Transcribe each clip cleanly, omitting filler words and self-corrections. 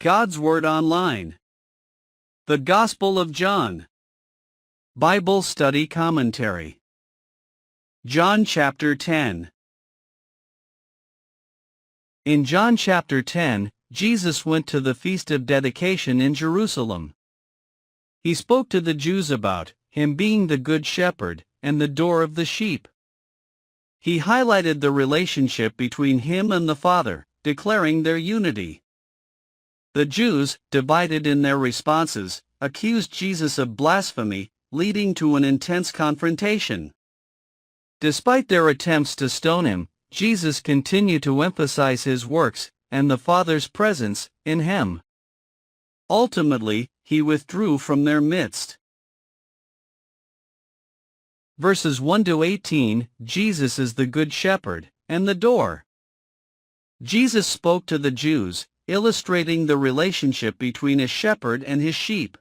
God's Word Online. The Gospel of John. Bible Study Commentary. John chapter 10. In John chapter 10, Jesus went to the Feast of Dedication in Jerusalem. He spoke to the Jews about Him being the Good Shepherd and the door of the sheep. He highlighted the relationship between Him and the Father, declaring their unity. The Jews, divided in their responses, accused Jesus of blasphemy, leading to an intense confrontation. Despite their attempts to stone Him, Jesus continued to emphasize His works and the Father's presence in Him. Ultimately, He withdrew from their midst. Verses 1-18, Jesus is the Good Shepherd and the door. Jesus spoke to the Jews, illustrating the relationship between a shepherd and his sheep.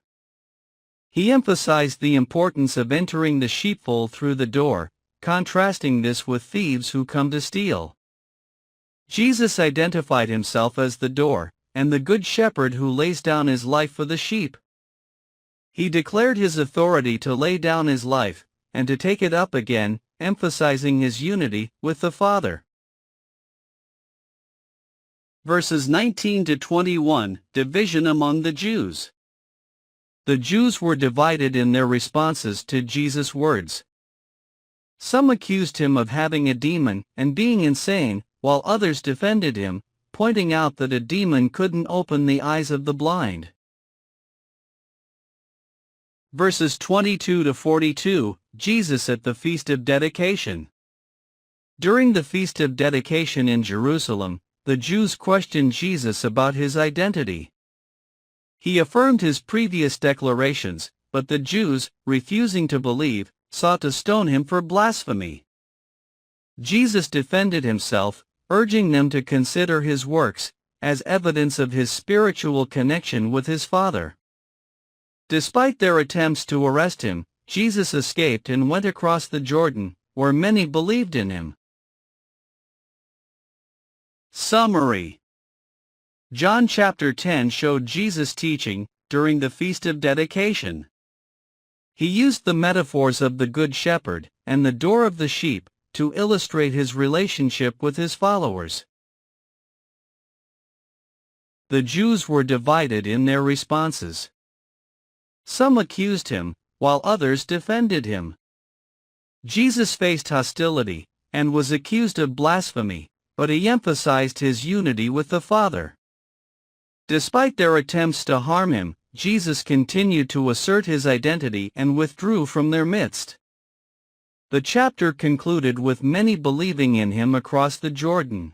He emphasized the importance of entering the sheepfold through the door, contrasting this with thieves who come to steal. Jesus identified Himself as the door, and the Good Shepherd who lays down His life for the sheep. He declared His authority to lay down His life, and to take it up again, emphasizing His unity with the Father. Verses 19-21, Division among the Jews. The Jews were divided in their responses to Jesus' words. Some accused Him of having a demon and being insane, while others defended Him, pointing out that a demon couldn't open the eyes of the blind. Verses 22-42, Jesus at the Feast of Dedication. During the Feast of Dedication in Jerusalem, the Jews questioned Jesus about His identity. He affirmed His previous declarations, but the Jews, refusing to believe, sought to stone Him for blasphemy. Jesus defended Himself, urging them to consider His works as evidence of His spiritual connection with His Father. Despite their attempts to arrest Him, Jesus escaped and went across the Jordan, where many believed in Him. Summary. John chapter 10 showed Jesus teaching during the Feast of Dedication. He used the metaphors of the Good Shepherd and the door of the sheep to illustrate His relationship with His followers. The Jews were divided in their responses. Some accused Him, while others defended Him. Jesus faced hostility and was accused of blasphemy, but He emphasized His unity with the Father. Despite their attempts to harm Him, Jesus continued to assert His identity and withdrew from their midst. The chapter concluded with many believing in Him across the Jordan.